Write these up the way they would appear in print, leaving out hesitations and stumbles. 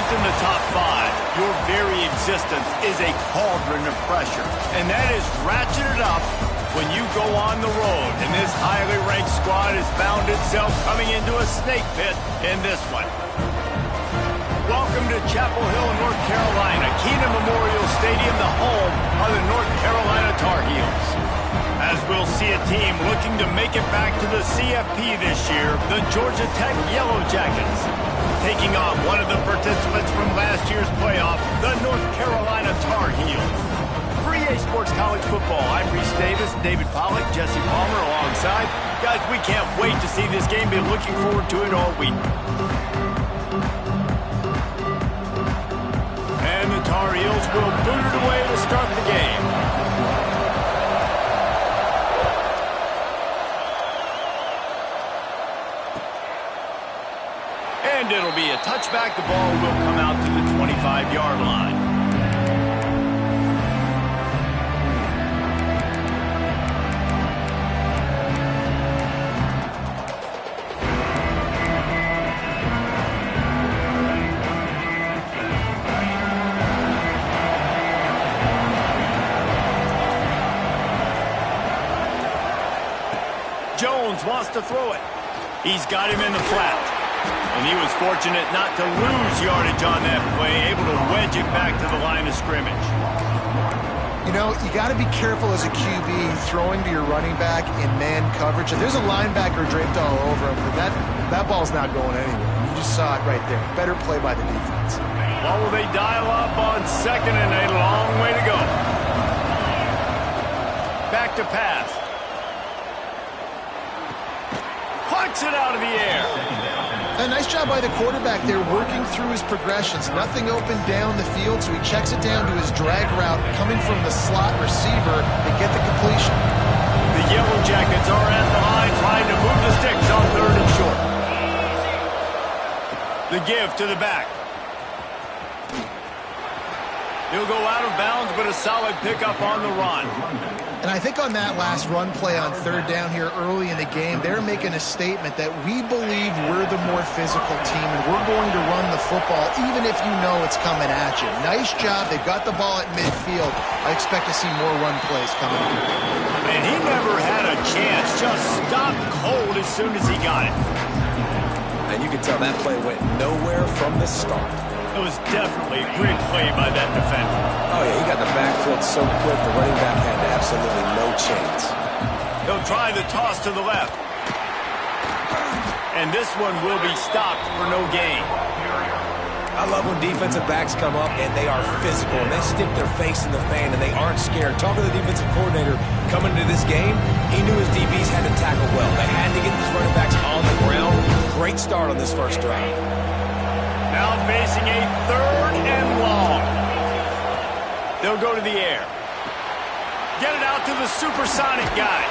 Ranked in the top 5, your very existence is a cauldron of pressure. And that is ratcheted up when you go on the road. And this highly ranked squad has found itself coming into a snake pit in this one. Welcome to Chapel Hill, North Carolina, Keenan Memorial Stadium, the home of the North Carolina Tar Heels. As we'll see a team looking to make it back to the CFP this year, the Georgia Tech Yellow Jackets, taking on one of the participants from last year's playoff, the North Carolina Tar Heels. For EA Sports College Football, I'm Reese Davis, David Pollack, Jesse Palmer alongside. Guys, we can't wait to see this game. Been looking forward to it all week. And the Tar Heels will boot it away to start the game. And it'll be a touchback. The ball will come out to the 25-yard line. Jones wants to throw it. He's got him in the flat. And he was fortunate not to lose yardage on that play, able to wedge it back to the line of scrimmage. You know, you got to be careful as a QB throwing to your running back in man coverage. If there's a linebacker draped all over him, but that ball's not going anywhere. You just saw it right there. Better play by the defense. Well, will they dial up on second and a long way to go? Back to pass. Punts it out of the air. A nice job by the quarterback there working through his progressions. Nothing open down the field, so he checks it down to his drag route coming from the slot receiver to get the completion. The Yellow Jackets are at the line trying to move the sticks on 3rd and short. The give to the back. He'll go out of bounds, but a solid pickup on the run. And I think on that last run play on 3rd down here early in the game, they're making a statement that we believe we're the more physical team and we're going to run the football even if you know it's coming at you. Nice job. They got the ball at midfield. I expect to see more run plays coming up. And he never had a chance. Just stopped cold as soon as he got it. And you can tell that play went nowhere from the start. It was definitely a great play by that defender. Oh, yeah, he got the backfield so quick, the running back had absolutely no chance. He'll try the toss to the left. And this one will be stopped for no gain. I love when defensive backs come up and they are physical and they stick their face in the fan and they aren't scared. Talking to the defensive coordinator coming into this game, he knew his DBs had to tackle well. They had to get these running backs on the ground. Great start on this first drive. Now facing a 3rd and long. They'll go to the air. Get it out to the supersonic guy.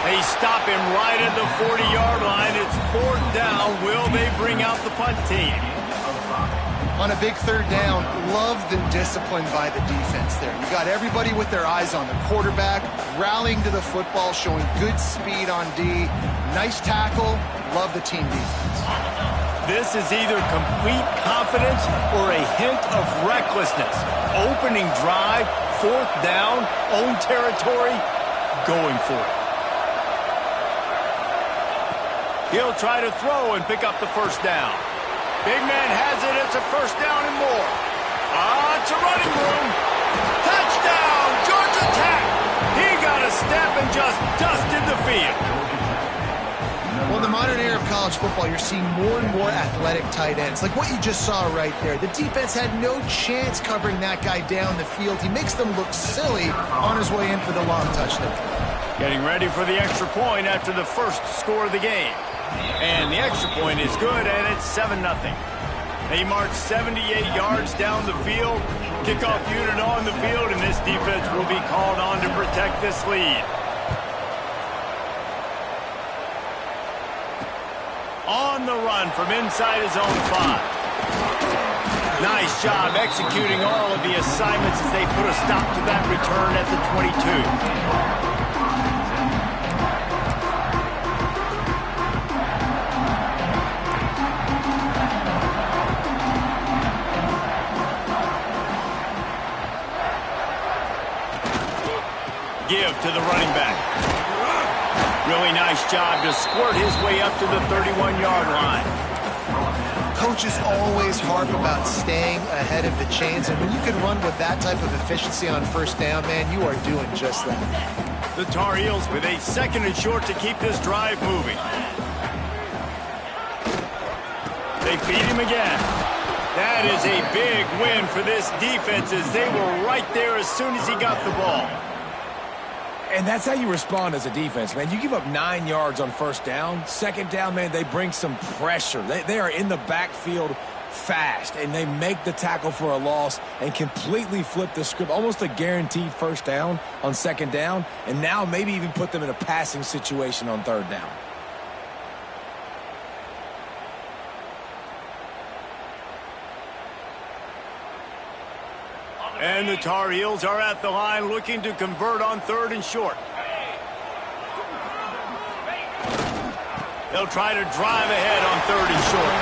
They stop him right at the 40-yard line. It's 4th down. Will they bring out the punt team? On a big 3rd down, love the discipline by the defense there. You got everybody with their eyes on the quarterback, rallying to the football, showing good speed on D. Nice tackle. Love the team defense. This is either complete confidence or a hint of recklessness. Opening drive, 4th down, own territory, going for it. He'll try to throw and pick up the 1st down. Big man has it. It's a 1st down and more. It's a running room. Touchdown, Georgia Tech. He got a step and just dusted the field. Well, in the modern era of college football, you're seeing more and more athletic tight ends, like what you just saw right there. The defense had no chance covering that guy down the field. He makes them look silly on his way in for the long touchdown. Getting ready for the extra point after the first score of the game. And the extra point is good, and it's 7-0. They march 78 yards down the field. Kickoff unit on the field, and this defense will be called on to protect this lead. On the run from inside his own 5. Nice job executing all of the assignments as they put a stop to that return at the 22. to the running back. Really nice job to squirt his way up to the 31-yard line. Coaches always harp about staying ahead of the chains, and when you can run with that type of efficiency on first down, man, you are doing just that. The Tar Heels with a 2nd and short to keep this drive moving. They feed him again. That is a big win for this defense as they were right there as soon as he got the ball. And that's how you respond as a defense, man. You give up 9 yards on first down. 2nd down, man, they bring some pressure. They are in the backfield fast, and they make the tackle for a loss and completely flip the script. Almost a guaranteed first down on 2nd down, and now maybe even put them in a passing situation on 3rd down. And the Tar Heels are at the line looking to convert on 3rd and short. They'll try to drive ahead on 3rd and short.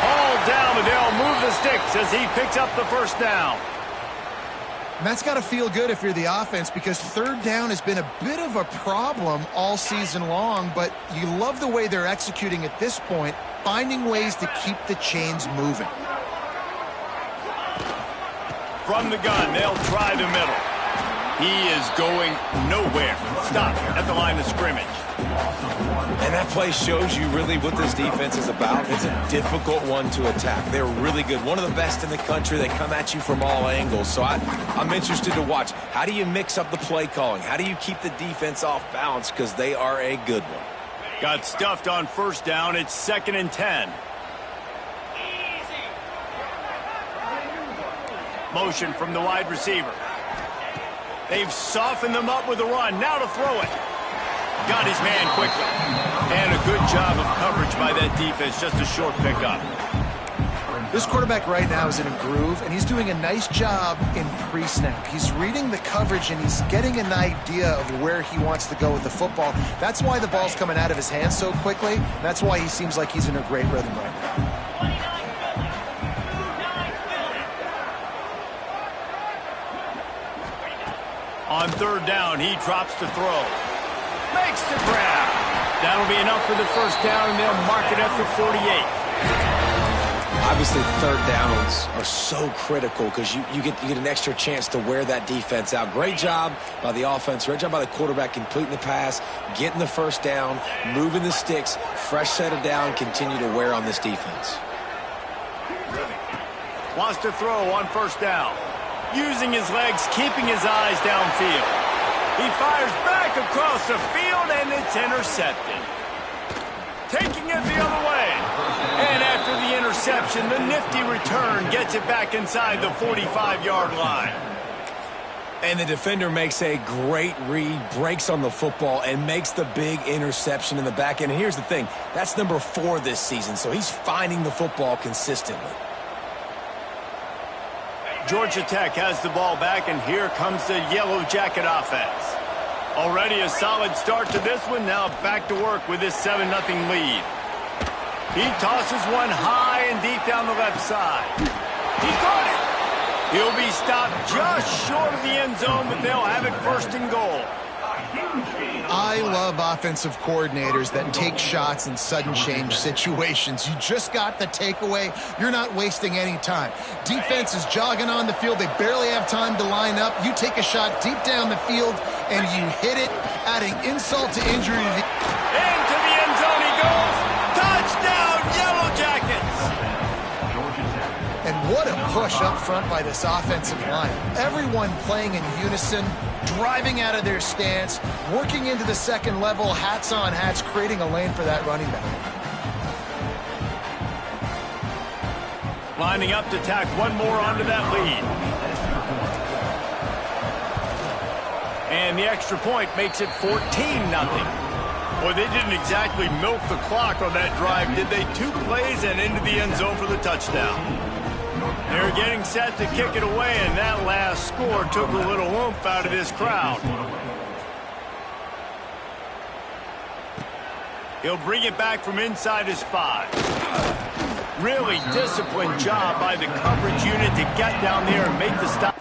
All down, but they'll move the sticks as he picks up the first down. And that's got to feel good if you're the offense, because 3rd down has been a bit of a problem all season long, but you love the way they're executing at this point, finding ways to keep the chains moving. From the gun, they'll try the middle. He is going nowhere. Stop at the line of scrimmage. And that play shows you really what this defense is about. It's a difficult one to attack. They're really good. One of the best in the country. They come at you from all angles. So I'm interested to watch. How do you mix up the play calling? How do you keep the defense off balance? Because they are a good one. Got stuffed on first down. It's 2nd and 10. Motion from the wide receiver. They've softened them up with a run. Now to throw it. Got his man quickly. And a good job of coverage by that defense. Just a short pickup. This quarterback right now is in a groove, and he's doing a nice job in pre-snap. He's reading the coverage, and he's getting an idea of where he wants to go with the football. That's why the ball's coming out of his hands so quickly. That's why he seems like he's in a great rhythm right now. On 3rd down, he drops to throw. Makes the grab. That'll be enough for the first down, and they'll mark it at the 48. Obviously, 3rd downs are so critical because you get an extra chance to wear that defense out. Great job by the offense. Great job by the quarterback completing the pass, getting the first down, moving the sticks, fresh set of down, continue to wear on this defense. Wants to throw on first down. Using his legs, keeping his eyes downfield. He fires back across the field, and it's intercepted. Taking it the other way. And after the interception, the nifty return gets it back inside the 45-yard line. And the defender makes a great read, breaks on the football, and makes the big interception in the back end. And here's the thing, that's number 4 this season, so he's finding the football consistently. Georgia Tech has the ball back, and here comes the Yellow Jacket offense. Already a solid start to this one. Now back to work with this 7-0 lead. He tosses one high and deep down the left side. He's got it. He'll be stopped just short of the end zone, but they'll have it 1st and goal. I love offensive coordinators that take shots in sudden change situations. You just got the takeaway. You're not wasting any time. Defense is jogging on the field. They barely have time to line up. You take a shot deep down the field, and you hit it, adding insult to injury. Into the end zone he goes. Touchdown, Yellow Jackets. And what a push up front by this offensive line. Everyone playing in unison, driving out of their stance, working into the second level, hats on hats, creating a lane for that running back. Lining up to tack one more onto that lead. And the extra point makes it 14-0. Boy, they didn't exactly milk the clock on that drive, did they? 2 plays and into the end zone for the touchdown. They're getting set to kick it away, and that last score took a little oomph out of this crowd. He'll bring it back from inside his 5. Really disciplined job by the coverage unit to get down there and make the stop.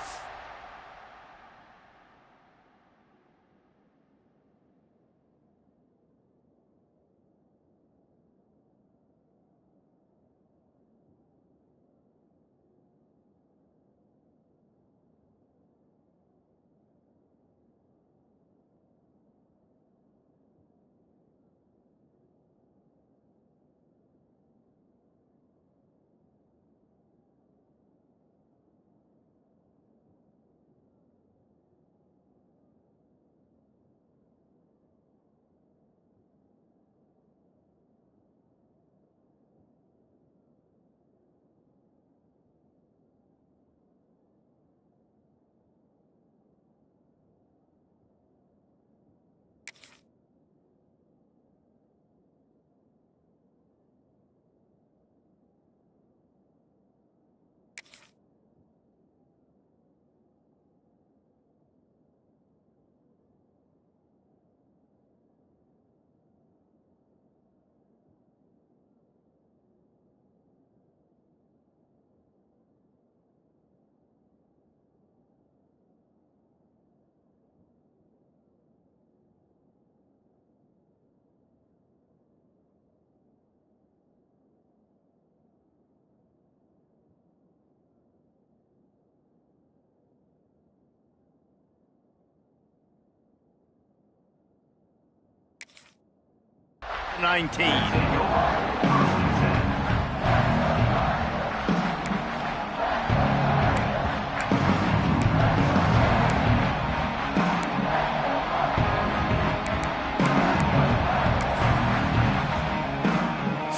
19.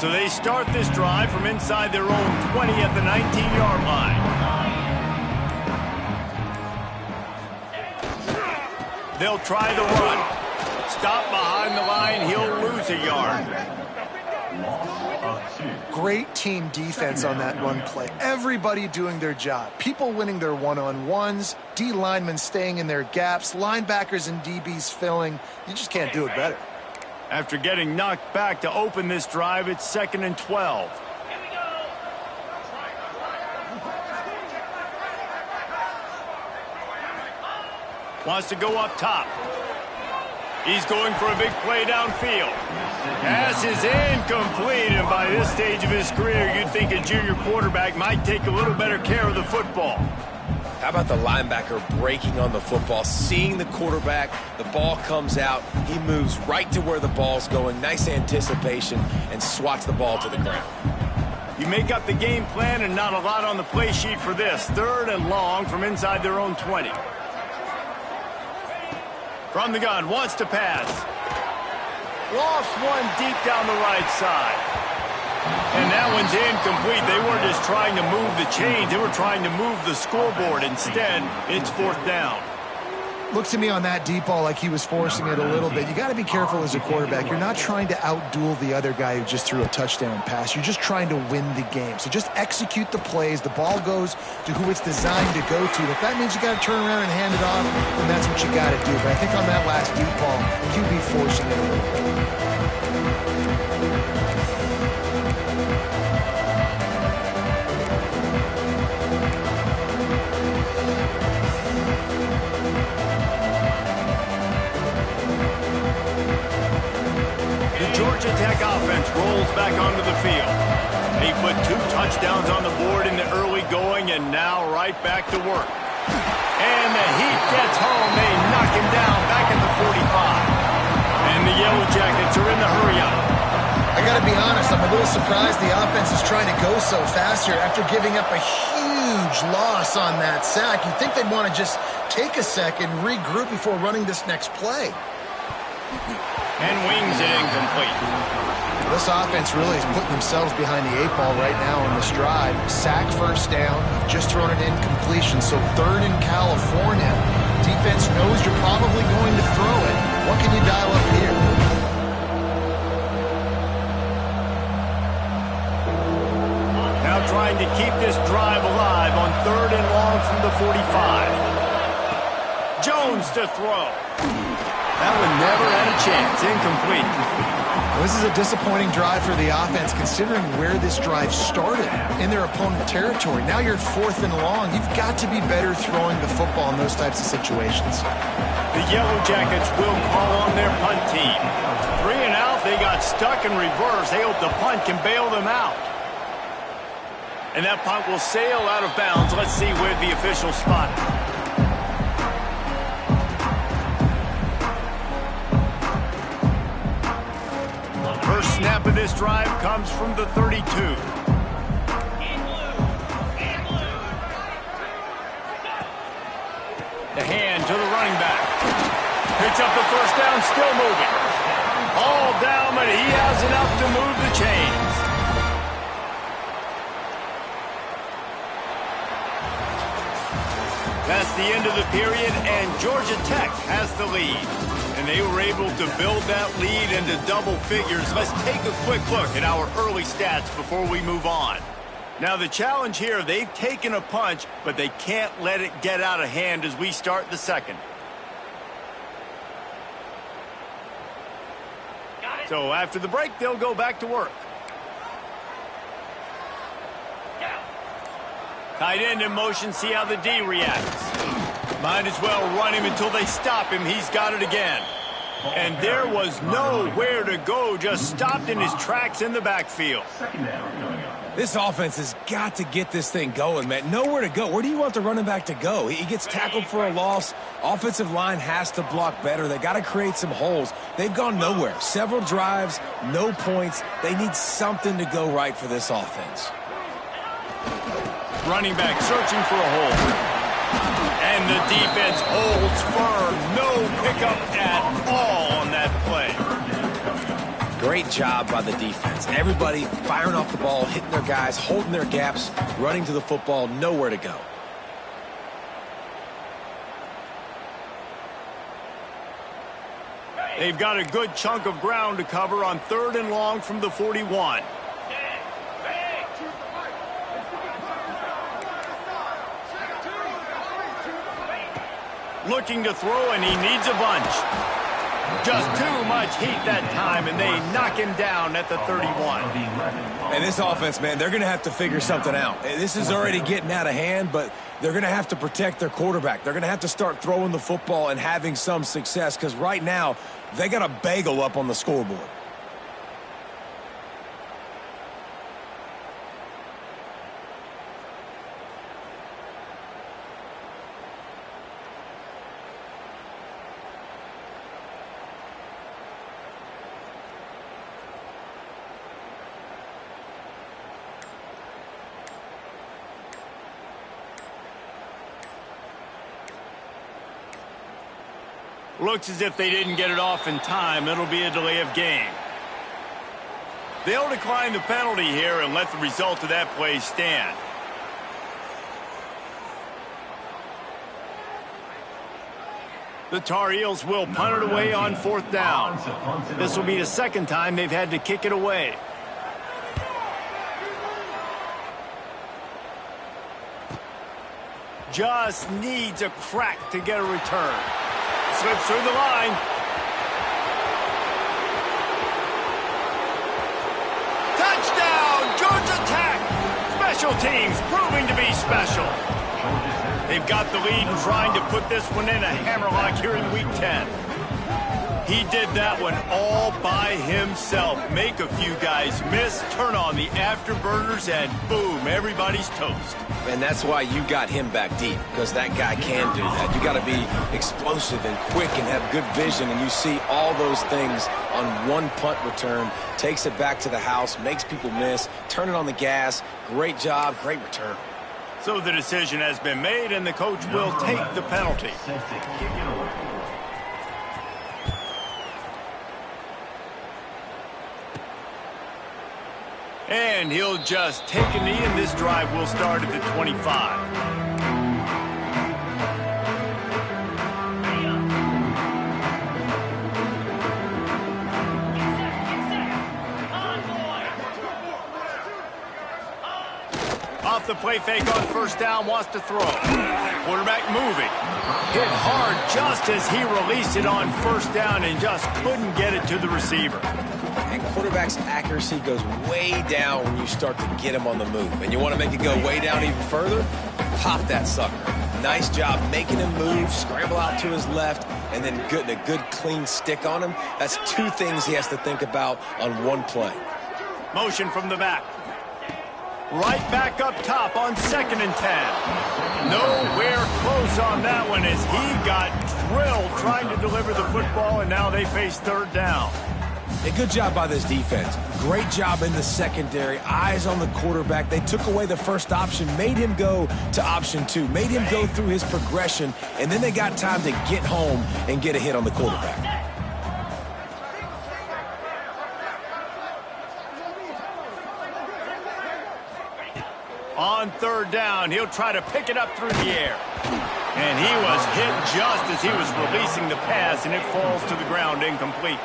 So they start this drive from inside their own 20 at the 19-yard line. They'll try the run. Stop behind the line. He'll lose a yard. Great team defense on that run play. Everybody doing their job. People winning their one-on-ones, D linemen staying in their gaps, linebackers and DBs filling. You just can't do it better. After getting knocked back to open this drive, it's 2nd and 12. Wants to go up top. He's going for a big play downfield. Pass is incomplete, and by this stage of his career, you'd think a junior quarterback might take a little better care of the football. How about the linebacker breaking on the football, seeing the quarterback, the ball comes out, he moves right to where the ball's going, nice anticipation, and swats the ball to the ground. You make up the game plan and not a lot on the play sheet for this. 3rd and long from inside their own 20. From the gun, wants to pass. Lost one deep down the right side. And that one's incomplete. They weren't just trying to move the chains. They were trying to move the scoreboard. Instead, it's 4th down. Looks to me on that deep ball like he was forcing it a little bit. You got to be careful as a quarterback. You're not trying to outduel the other guy who just threw a touchdown pass. You're just trying to win the game. So just execute the plays. The ball goes to who it's designed to go to. If that means you got to turn around and hand it off, then that's what you got to do. But I think on that last deep ball, QB forcing it a little bit. Georgia Tech offense rolls back onto the field. They put 2 touchdowns on the board in the early going, and now right back to work. And the heat gets home. They knock him down back at the 45. And the Yellow Jackets are in the hurry-up. I got to be honest, I'm a little surprised the offense is trying to go so fast here after giving up a huge loss on that sack. You'd think they'd want to just take a second, regroup before running this next play. And wings it incomplete. This offense really is putting themselves behind the 8 ball right now on this drive. Sack, 1st down, just thrown an incompletion. So 3rd in California. Defense knows you're probably going to throw it. What can you dial up here? Now trying to keep this drive alive on 3rd and long from the 45. Jones to throw. That one never had a chance. Incomplete. Well, this is a disappointing drive for the offense, considering where this drive started in their opponent territory. Now you're 4th and long. You've got to be better throwing the football in those types of situations. The Yellow Jackets will call on their punt team. 3 and out. They got stuck in reverse. They hope the punt can bail them out. And that punt will sail out of bounds. Let's see where the official spot. First snap of this drive comes from the 32. The hand to the running back. Picks up the 1st down, still moving. All down, but he has enough to move the chains. That's the end of the period, and Georgia Tech has the lead. And they were able to build that lead into double figures. Let's take a quick look at our early stats before we move on. Now, the challenge here, they've taken a punch, but they can't let it get out of hand as we start the 2nd. So after the break, they'll go back to work. Tight end in motion, see how the D reacts. Might as well run him until they stop him. He's got it again. And there was nowhere to go, just stopped in his tracks in the backfield. This offense has got to get this thing going, man. Nowhere to go. Where do you want the running back to go? He gets tackled for a loss. Offensive line has to block better. They got to create some holes. They've gone nowhere. Several drives, no points. They need something to go right for this offense. Running back searching for a hole. And the defense holds firm. No pickup at all on that play. Great job by the defense. Everybody firing off the ball, hitting their guys, holding their gaps, running to the football, nowhere to go. They've got a good chunk of ground to cover on 3rd and long from the 41. Looking to throw, and he needs a bunch. Just too much heat that time, and they knock him down at the 31. And this offense, man, they're going to have to figure something out. This is already getting out of hand, but they're going to have to protect their quarterback. They're going to have to start throwing the football and having some success, because right now, they got a bagel up on the scoreboard. Looks as if they didn't get it off in time. It'll be a delay of game. They'll decline the penalty here and let the result of that play stand. The Tar Heels will punt it away on 4th down. This will be the 2nd time they've had to kick it away. Just needs a crack to get a return. Slips through the line. Touchdown, Georgia Tech. Special teams proving to be special. They've got the lead and trying to put this one in a hammerlock here in week 10. He did that one all by himself. Make a few guys miss, turn on the afterburners, and boom, everybody's toast. And that's why you got him back deep, because that guy can do that. You got to be explosive and quick and have good vision, and you see all those things on one punt return. Takes it back to the house, makes people miss, turn it on the gas. Great job, great return. So the decision has been made, and the coach will take the penalty. And he'll just take a knee, and this drive will start at the 25. Off the play fake on 1st down, wants to throw. Quarterback moving. Hit hard just as he released it on 1st down and just couldn't get it to the receiver. And quarterback's accuracy goes way down when you start to get him on the move. And you want to make it go way down even further? Pop that sucker. Nice job making him move, scramble out to his left, and then getting a good clean stick on him. That's 2 things he has to think about on one play. Motion from the back. Right back up top on 2nd and 10. Nowhere close on that one as he got drilled trying to deliver the football, and now they face 3rd down. A good job by this defense. Great job in the secondary. Eyes on the quarterback. They took away the first option, made him go to option 2, made him go through his progression, and then they got time to get home and get a hit on the quarterback. On 3rd down, he'll try to pick it up through the air. And he was hit just as he was releasing the pass, and it falls to the ground incomplete.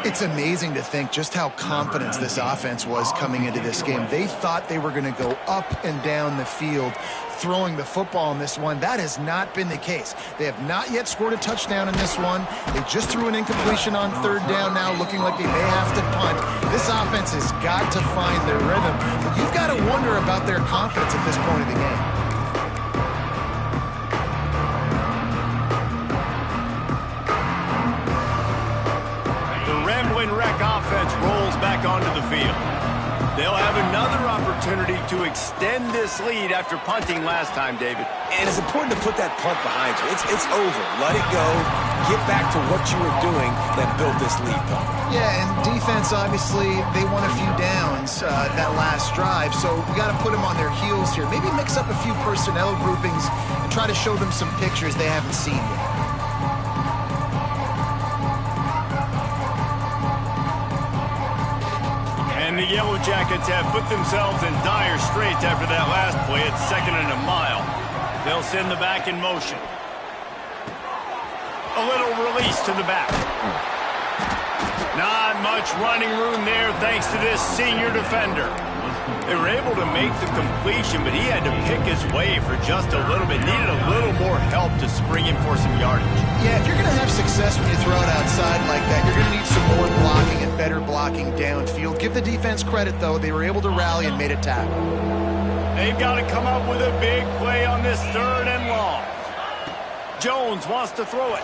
It's amazing to think just how confident this offense was coming into this game. They thought they were going to go up and down the field throwing the football in this one. That has not been the case. They have not yet scored a touchdown in this one. They just threw an incompletion on 3rd down now, looking like they may have to punt. This offense has got to find their rhythm. But you've got to wonder about their confidence at this point of the game. back onto the field. They'll have another opportunity to extend this lead after punting last time, David. And it's important to put that punt behind you. It's over. Let it go. Get back to what you were doing that built this lead, Tom. Yeah, and defense, obviously, they won a few downs that last drive, so we got to put them on their heels here. Maybe mix up a few personnel groupings and try to show them some pictures they haven't seen yet. And the Yellow Jackets have put themselves in dire straits after that last play. It's 2nd and a mile. They'll send the back in motion. A little release to the back. Not much running room there thanks to this senior defender. They were able to make the completion, but he had to pick his way for just a little bit. Needed a little more help to spring in for some yardage. Yeah, if you're going to have success when you throw it outside like that, you're going to need some more blocking and better blocking downfield. Give the defense credit, though. They were able to rally and made a tackle. They've got to come up with a big play on this 3rd and long. Jones wants to throw it.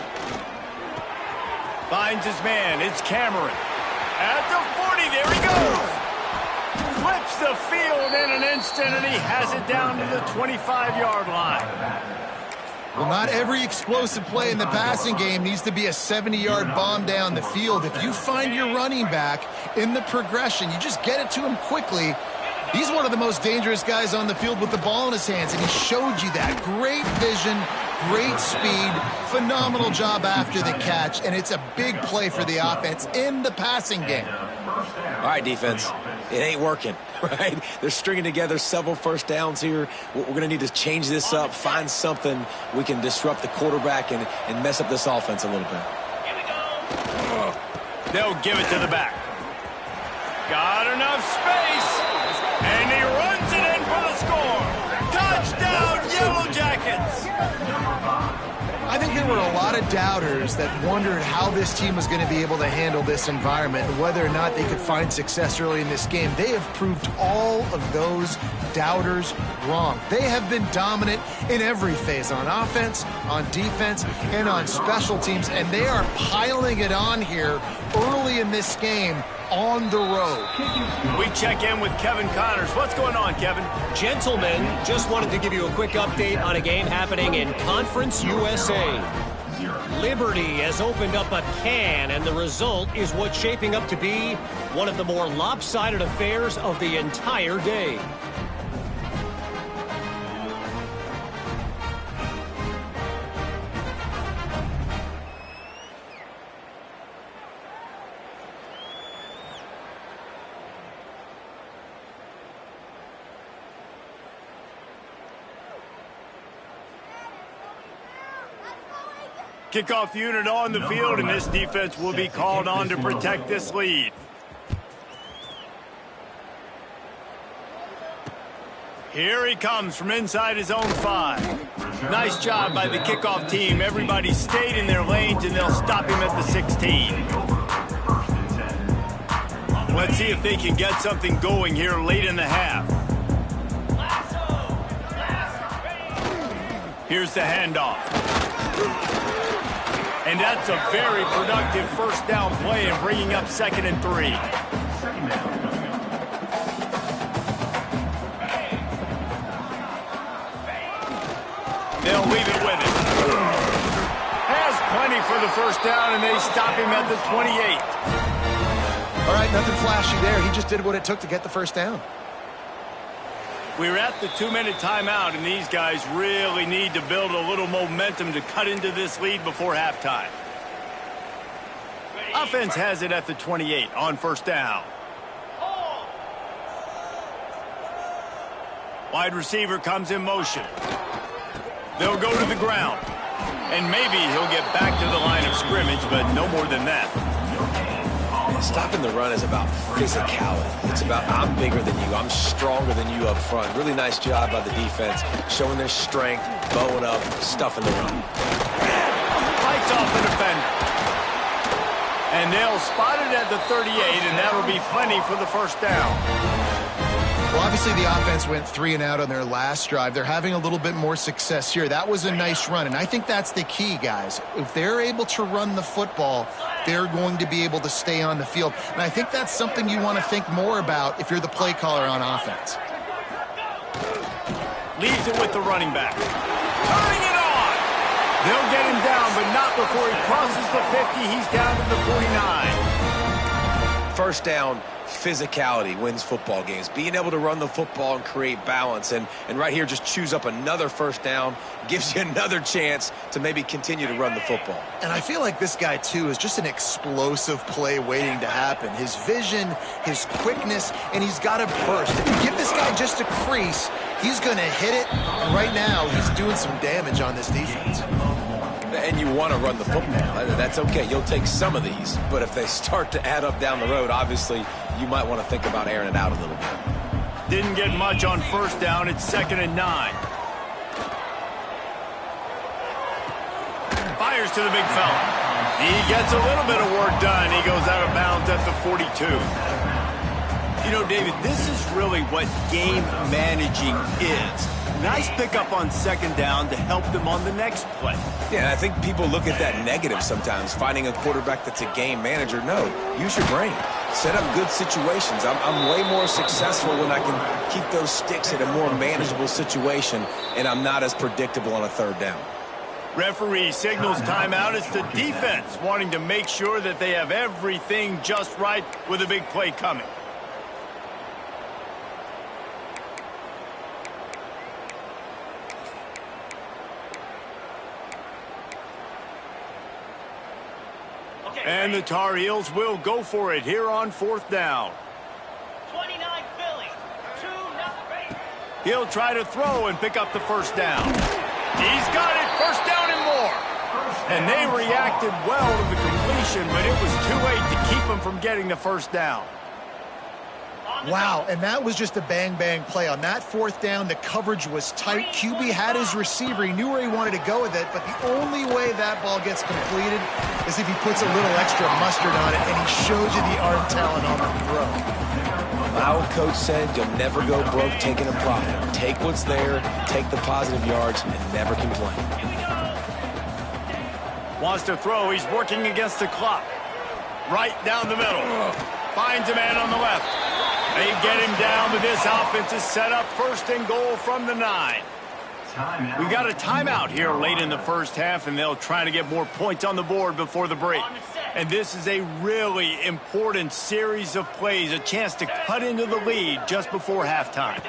Finds his man. It's Cameron. At the 40, there he goes. Flips the field in an instant, and he has it down to the 25-yard line. Well, not every explosive play in the passing game needs to be a 70-yard bomb down the field. If you find your running back in the progression, you just get it to him quickly. He's one of the most dangerous guys on the field with the ball in his hands, and he showed you that. Great vision, great speed, phenomenal job after the catch, and it's a big play for the offense in the passing game. All right, defense. It ain't working, right? They're stringing together several first downs here. We're going to need to change this up, find something we can disrupt the quarterback and mess up this offense a little bit. They'll give it to the back. Got enough space, and he runs it in for the score. Touchdown, Yellow Jackets! I think there were a lot of doubters that wondered how this team was going to be able to handle this environment and whether or not they could find success early in this game. They have proved all of those doubters wrong. They have been dominant in every phase, on offense, on defense, and on special teams, and they are piling it on here early in this game on the road. We check in with Kevin Connors. What's going on, Kevin? Gentlemen, just wanted to give you a quick update on a game happening in Conference USA. Liberty has opened up a can, and the result is what's shaping up to be one of the more lopsided affairs of the entire day. Kickoff unit on the field, and this defense will be called on to protect this lead. Here he comes from inside his own 5. Nice job by the kickoff team. Everybody stayed in their lanes, and they'll stop him at the 16. Let's see if they can get something going here late in the half. Here's the handoff. And that's a very productive first down play and bringing up 2nd and 3. They'll leave it with him. Has plenty for the first down, and they stop him at the 28. All right, nothing flashy there. He just did what it took to get the first down. We're at the 2-minute timeout, and these guys really need to build a little momentum to cut into this lead before halftime. Offense has it at the 28 on first down. Wide receiver comes in motion. They'll go to the ground. And maybe he'll get back to the line of scrimmage, but no more than that. Stopping the run is about physicality. It's about I'm bigger than you. I'm stronger than you up front. Really nice job by the defense, showing their strength, bowing up, stuffing the run. Fights off the defender. And they'll spot it at the 38, and that'll be plenty for the first down. Well, obviously the offense went 3 and out on their last drive. They're having a little bit more success here. That was a nice run, and I think that's the key, guys. If they're able to run the football, they're going to be able to stay on the field. And I think that's something you want to think more about if you're the play caller on offense. Leaves it with the running back. Turning it on! They'll get him down, but not before he crosses the 50. He's down to the 49. First down, physicality wins football games. Being able to run the football and create balance. And right here, just choose up another first down. Gives you another chance to maybe continue to run the football. And I feel like this guy, too, is just an explosive play waiting to happen. His vision, his quickness, and he's got a burst. If you give this guy just a crease, he's going to hit it. And right now, he's doing some damage on this defense. And you want to run the football. That's okay. You'll take some of these. But if they start to add up down the road, obviously, you might want to think about airing it out a little bit. Didn't get much on first down. It's 2nd and 9. Fires to the big fella. He gets a little bit of work done. He goes out of bounds at the 42. You know, David, this is really what game managing is. Nice pickup on 2nd down to help them on the next play. Yeah, I think people look at that negative sometimes, finding a quarterback that's a game manager. No, use your brain. Set up good situations. I'm way more successful when I can keep those sticks at a more manageable situation, and I'm not as predictable on a 3rd down. Referee signals timeout. It's the defense wanting to make sure that they have everything just right with a big play coming. And the Tar Heels will go for it here on 4th down. 29 Philly, 2-0. He'll try to throw and pick up the first down. He's got it, first down and more. And they reacted well to the completion, but it was too late to keep him from getting the first down. Wow, and that was just a bang-bang play. On that 4th down, the coverage was tight. QB had his receiver. He knew where he wanted to go with it, but the only way that ball gets completed is if he puts a little extra mustard on it, and he shows you the arm talent on the throw. Our coach said you'll never go broke taking a profit. Take what's there, take the positive yards, and never complain. Wants to throw. He's working against the clock. Right down the middle. Finds a man on the left. They get him down, but this offense is set up 1st and goal from the 9. We got a timeout here late in the first half, and they'll try to get more points on the board before the break. And this is a really important series of plays, a chance to cut into the lead just before halftime.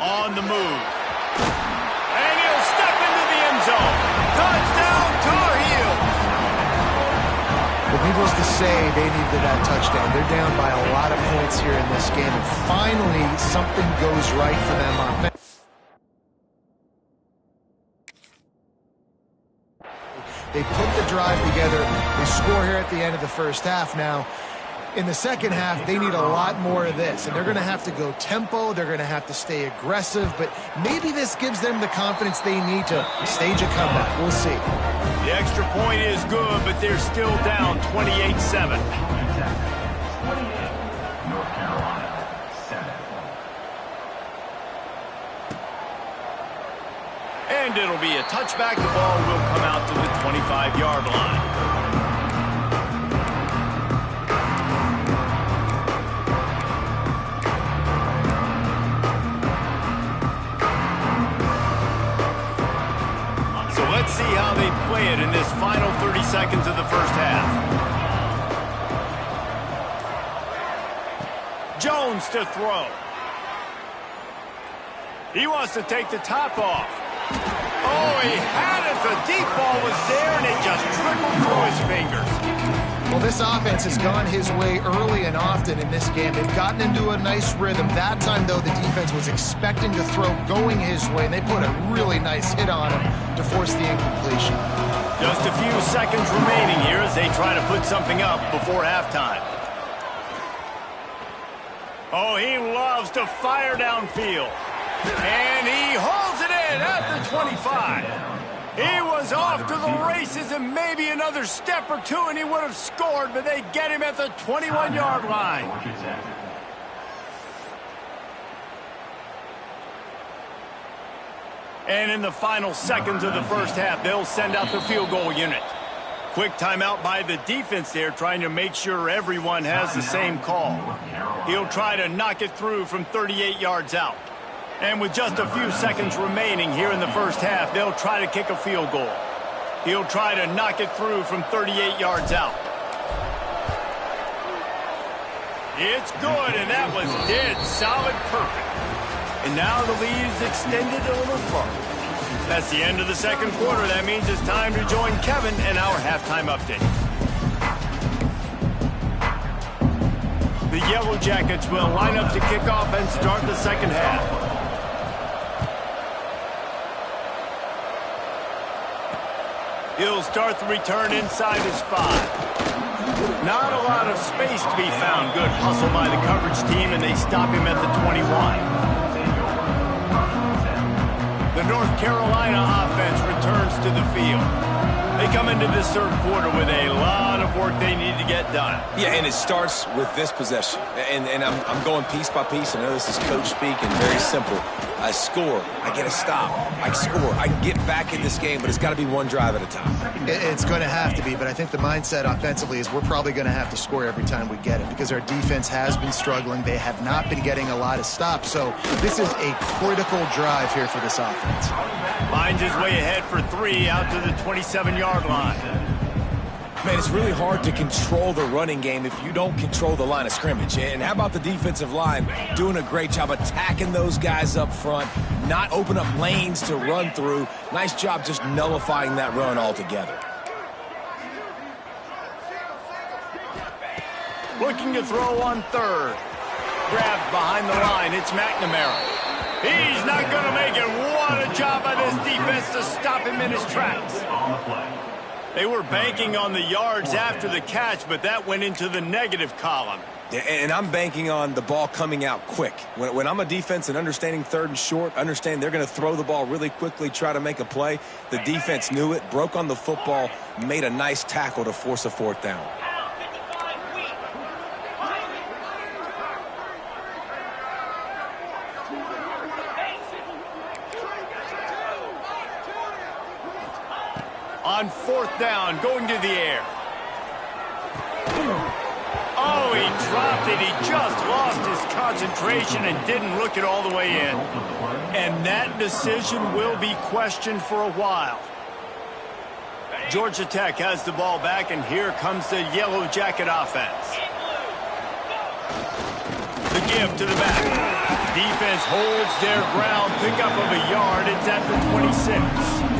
On the move. And he'll step into the end zone. Touchdown, Tar Heels! Well, needless to say, they needed that touchdown. They're down by a lot of points here in this game, and finally something goes right for them offensively. They put the drive together. They score here at the end of the first half. Now, in the second half, they need a lot more of this, and they're going to have to go tempo. They're going to have to stay aggressive, but maybe this gives them the confidence they need to stage a comeback. We'll see. The extra point is good, but they're still down 28-7. And it'll be a touchback. The ball will come out to the 25-yard line. So let's see how they play it in this final 30 seconds of the first half. Jones to throw. He wants to take the top off. Oh, he had it. The deep ball was there, and it just trickled through his fingers. Well, this offense has gone his way early and often in this game. They've gotten into a nice rhythm. That time, though, the defense was expecting to throw going his way, and they put a really nice hit on him to force the incompletion. Just a few seconds remaining here as they try to put something up before halftime. Oh, he loves to fire downfield. And he holds it in at the 25. He was off to the races, and maybe another step or two and he would have scored, but they get him at the 21-yard line. And in the final seconds of the first half, they'll send out the field goal unit. Quick timeout by the defense there, trying to make sure everyone has the same call. He'll try to knock it through from 38 yards out. And with just a few seconds remaining here in the first half, they'll try to kick a field goal. He'll try to knock it through from 38 yards out. It's good, and that was dead solid perfect. And now the lead is extended a little further. That's the end of the second quarter. That means it's time to join Kevin and our halftime update. The Yellow Jackets will line up to kick off and start the second half. He'll start the return inside his 5. Not a lot of space to be found. Good hustle by the coverage team, and they stop him at the 21. The North Carolina offense returns to the field. They come into this third quarter with a lot of work they need to get done. Yeah, and it starts with this possession. And I'm going piece by piece. I know this is coach speak and very simple. I score. I get a stop. I score. I get back in this game, but it's got to be one drive at a time. It's going to have to be, but I think the mindset offensively is we're probably going to have to score every time we get it because our defense has been struggling. They have not been getting a lot of stops, so this is a critical drive here for this offense. Finds his way ahead for 3 out to the 27-yard line. Man, it's really hard to control the running game if you don't control the line of scrimmage. And how about the defensive line doing a great job attacking those guys up front, not open up lanes to run through. Nice job just nullifying that run altogether. Looking to throw on third. Grabbed behind the line. It's McNamara. He's not going to make it. What a job by this defense to stop him in his tracks. They were banking on the yards after the catch, but that went into the negative column. Yeah, and I'm banking on the ball coming out quick. When I'm a defense and understanding third and short, understand they're going to throw the ball really quickly, try to make a play. The defense knew it, broke on the football, made a nice tackle to force a fourth down. On fourth down, going to the air. Oh, he dropped it. He just lost his concentration and didn't look it all the way in. And that decision will be questioned for a while. Georgia Tech has the ball back, and here comes the Yellow Jacket offense. The give to the back. Defense holds their ground. Pickup of a yard. It's at the 26.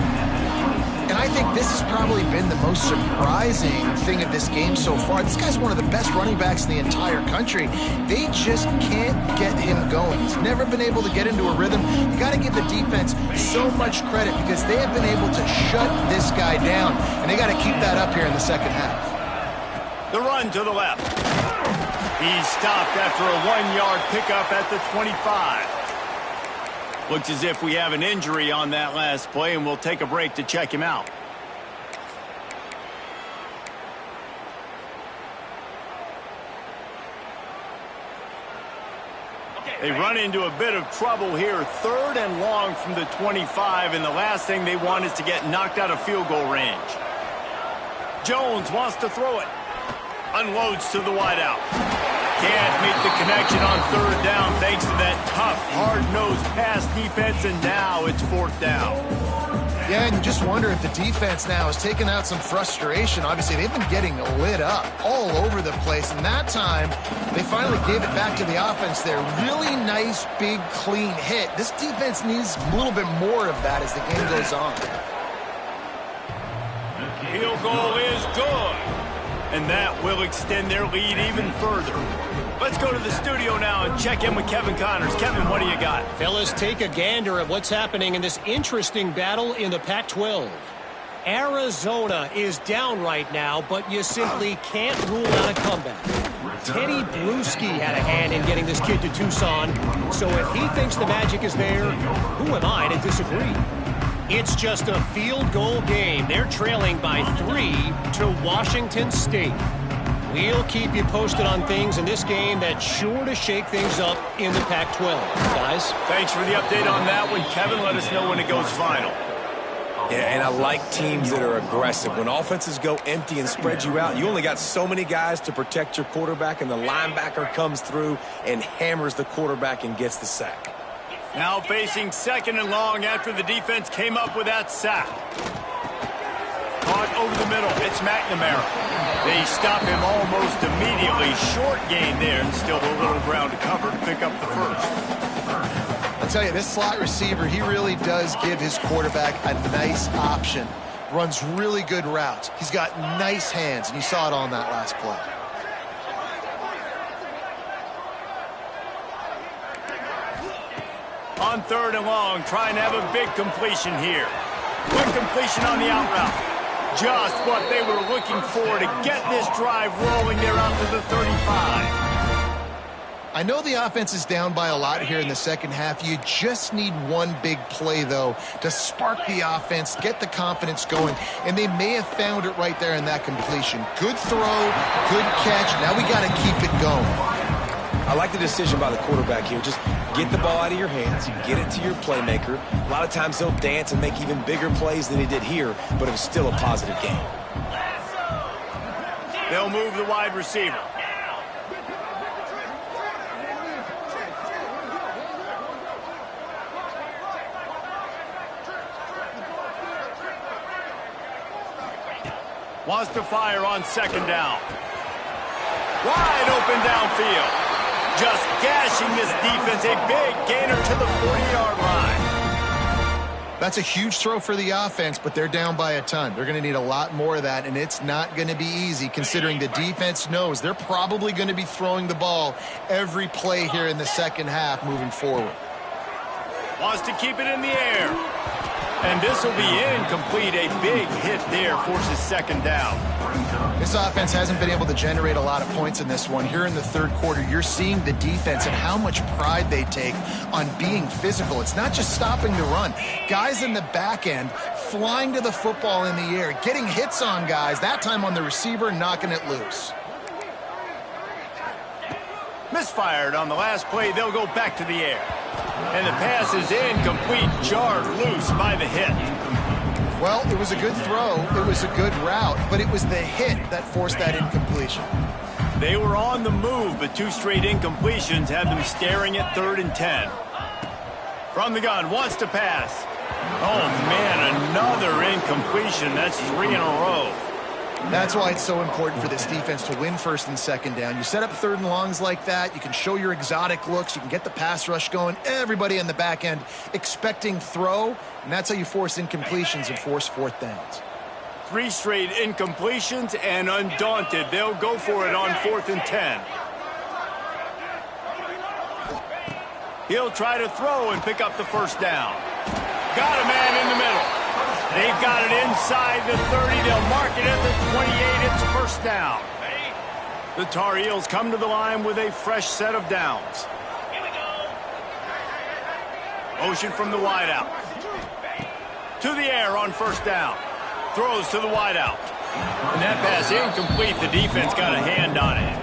And I think this has probably been the most surprising thing of this game so far. This guy's one of the best running backs in the entire country. They just can't get him going. He's never been able to get into a rhythm. You got to give the defense so much credit because they have been able to shut this guy down, and they got to keep that up here in the second half. The run to the left. He's stopped after a 1-yard pickup at the 25. Looks as if we have an injury on that last play, and we'll take a break to check him out. They run into a bit of trouble here. 3rd and long from the 25, and the last thing they want is to get knocked out of field goal range. Jones wants to throw it. Unloads to the wideout. Can't make the connection on 3rd down thanks to that tough, hard-nosed pass defense, and now it's 4th down. Yeah, and you just wonder if the defense now has taken out some frustration. Obviously, they've been getting lit up all over the place, and that time they finally gave it back to the offense there. Really nice, big, clean hit. This defense needs a little bit more of that as the game goes on. Field goal is good, and that will extend their lead even further. Let's go to the studio now and check in with Kevin Connors. Kevin, what do you got? Fellas, take a gander at what's happening in this interesting battle in the Pac-12. Arizona is down right now, but you simply can't rule out a comeback. Teddy Bruschi had a hand in getting this kid to Tucson, so if he thinks the magic is there, who am I to disagree? It's just a field goal game. They're trailing by 3 to Washington State. We'll keep you posted on things in this game that's sure to shake things up in the Pac-12. Guys? Thanks for the update on that one, Kevin. Let us know when it goes final. Yeah, and I like teams that are aggressive. When offenses go empty and spread you out, you only got so many guys to protect your quarterback, and the linebacker comes through and hammers the quarterback and gets the sack. Now facing 2nd and long after the defense came up with that sack. Caught over the middle. It's McNamara. They stop him almost immediately. Short gain there, and still a little ground to cover to pick up the first. I'll tell you, this slot receiver, he really does give his quarterback a nice option. Runs really good routes. He's got nice hands, and you saw it on that last play. On 3rd and long, trying to have a big completion here. Quick completion on the out route. Just what they were looking for to get this drive rolling there out to the 35. I know the offense is down by a lot here in the second half. You just need one big play, though, to spark the offense, get the confidence going, and they may have found it right there in that completion. Good throw, good catch. Now we got to keep it going. I like the decision by the quarterback here. Just get the ball out of your hands, get it to your playmaker. A lot of times he'll dance and make even bigger plays than he did here, but it was still a positive game. They'll move the wide receiver. Wants to fire on 2nd down. Wide open downfield. Just gashing this defense. A big gainer to the 40-yard line. That's a huge throw for the offense, but they're down by a ton. They're going to need a lot more of that, and it's not going to be easy considering the defense knows they're probably going to be throwing the ball every play here in the second half moving forward. Wants to keep it in the air. And this will be incomplete. A big hit there forces 2nd down. This offense hasn't been able to generate a lot of points in this one. Here in the 3rd quarter, you're seeing the defense and how much pride they take on being physical. It's not just stopping the run. Guys in the back end flying to the football in the air, getting hits on guys, that time on the receiver, knocking it loose. Misfired on the last play. They'll go back to the air. And the pass is incomplete, jarred loose by the hit. Well, it was a good throw. It was a good route, but it was the hit that forced that incompletion. They were on the move, but 2 straight incompletions have them staring at 3rd and 10. From the gun, wants to pass. Oh, man, another incompletion. That's 3 in a row. That's why it's so important for this defense to win 1st and 2nd down. You set up 3rd and longs like that. You can show your exotic looks. You can get the pass rush going. Everybody in the back end expecting throw, and that's how you force incompletions and force 4th downs. 3 straight incompletions, and undaunted, they'll go for it on 4th and 10. He'll try to throw and pick up the 1st down. Got a man in the middle. They've got it inside the 30. They'll mark it at the 28. It's 1st down. The Tar Heels come to the line with a fresh set of downs. Motion from the wideout. To the air on 1st down. Throws to the wideout. And that pass incomplete. The defense got a hand on it.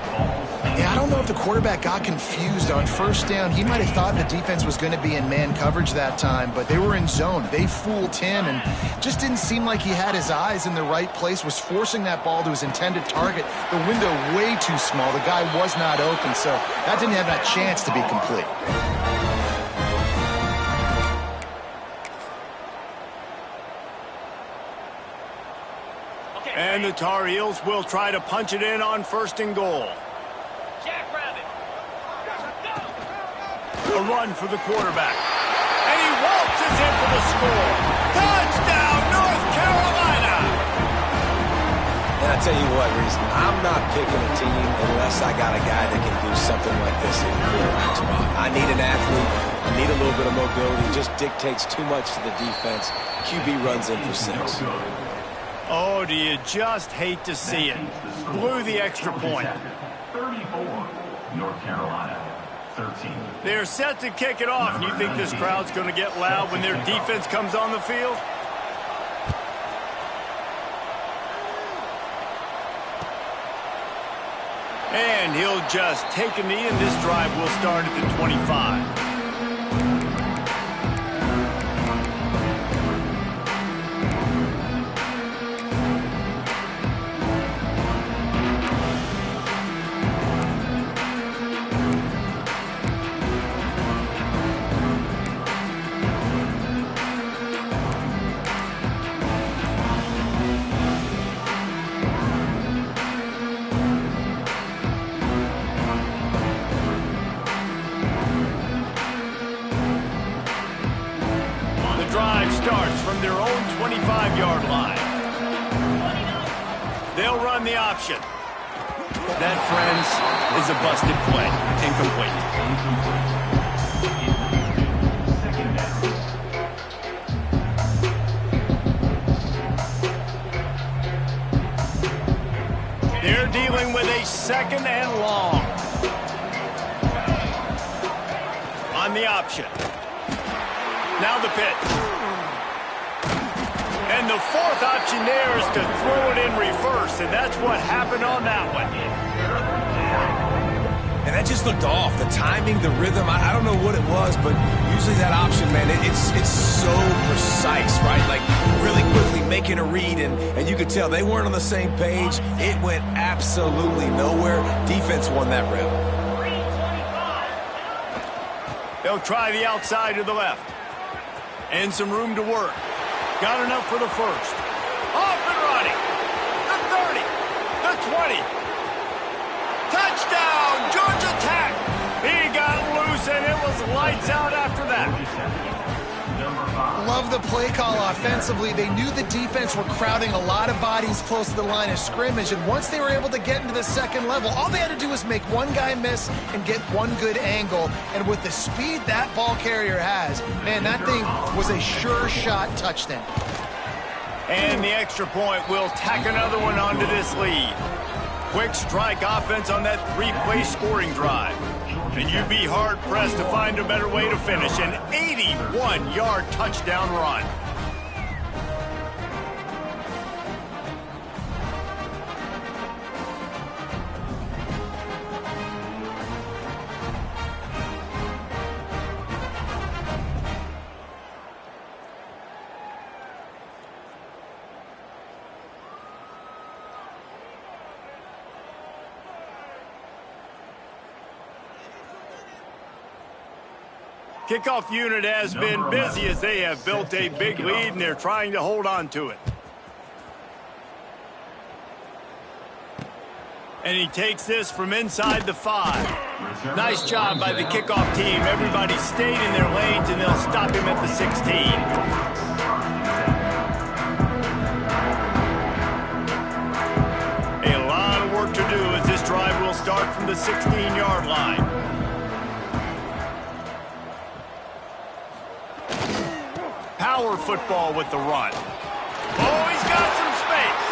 Yeah, I don't know if the quarterback got confused on 1st down. He might have thought the defense was going to be in man coverage that time, but they were in zone. They fooled him and just didn't seem like he had his eyes in the right place, was forcing that ball to his intended target. The window way too small. The guy was not open, so that didn't have that chance to be complete. And the Tar Heels will try to punch it in on 1st and goal. A run for the quarterback. And he waltzes in for the score. Touchdown, North Carolina! And I tell you what, Reese, I'm not picking a team unless I got a guy that can do something like this in the quarterback spot. I need an athlete. I need a little bit of mobility. It just dictates too much to the defense. QB runs in for 6. Oh, do you just hate to see it? Blew the extra point. 34, North Carolina, 13. They're set to kick it off, and you think this crowd's going to get loud when their defense comes on the field? And he'll just take a knee, and this drive will start at the 25. Starts from their own 25-yard line. They'll run the option. That, friends, is a busted play. Incomplete. They're dealing with a second and long. On the option. Now the pitch. And the fourth option there is to throw it in reverse, and that's what happened on that one. And that just looked off. The timing, the rhythm, I don't know what it was, but usually that option, man, it's so precise, right? Like really quickly making a read, and you could tell they weren't on the same page. It went absolutely nowhere. Defense won that round. They'll try the outside to the left. And some room to work. Got enough for the first. Off and running. The 30. The 20. Touchdown, Georgia Tech. He got loose, and it was lights out after that. Love the play call offensively. They knew the defense were crowding a lot of bodies close to the line of scrimmage, and once they were able to get into the second level, all they had to do was make one guy miss and get one good angle. And with the speed that ball carrier has, man, that thing was a sure shot touchdown. And the extra point will tack another one onto this lead. Quick strike offense on that three-play scoring drive. And you'd be hard-pressed to find a better way to finish an 81-yard touchdown run. Kickoff unit has been busy as they have built a big lead, and they're trying to hold on to it. And he takes this from inside the 5. Nice job by the kickoff team. Everybody stayed in their lanes, and they'll stop him at the 16. A lot of work to do as this drive will start from the 16-yard line. Power football with the run. Oh, he's got some space.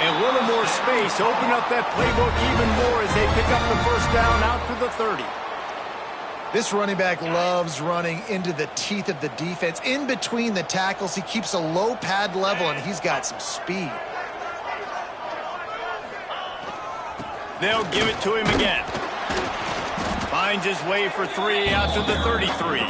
And a little more space. Open up that playbook even more as they pick up the first down out to the 30. This running back loves running into the teeth of the defense. In between the tackles, he keeps a low pad level, and he's got some speed. They'll give it to him again. Finds his way for 3 out to the 33.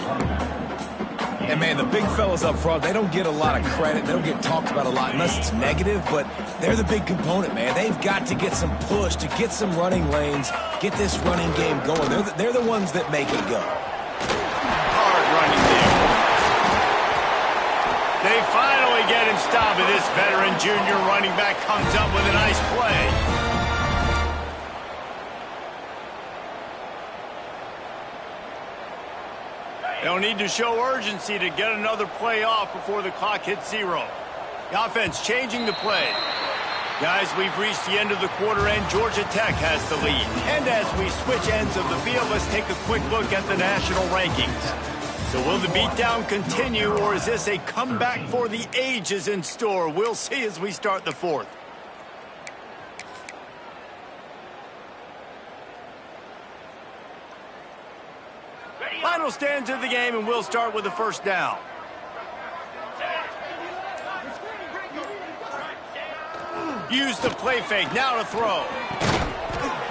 And, man, the big fellas up front, they don't get a lot of credit. They don't get talked about a lot unless it's negative, but they're the big component, man. They've got to get some push, to get some running lanes, get this running game going. They're the ones that make it go. Hard running there. They finally get him stopped, and this veteran junior running back comes up with a nice play. They'll need to show urgency to get another play off before the clock hits 0. The offense changing the play. Guys, we've reached the end of the quarter, and Georgia Tech has the lead. And as we switch ends of the field, let's take a quick look at the national rankings. So will the beatdown continue, or is this a comeback for the ages in store? We'll see as we start the fourth. Final stands of the game, and we'll start with the first down. Use the play fake, now to throw.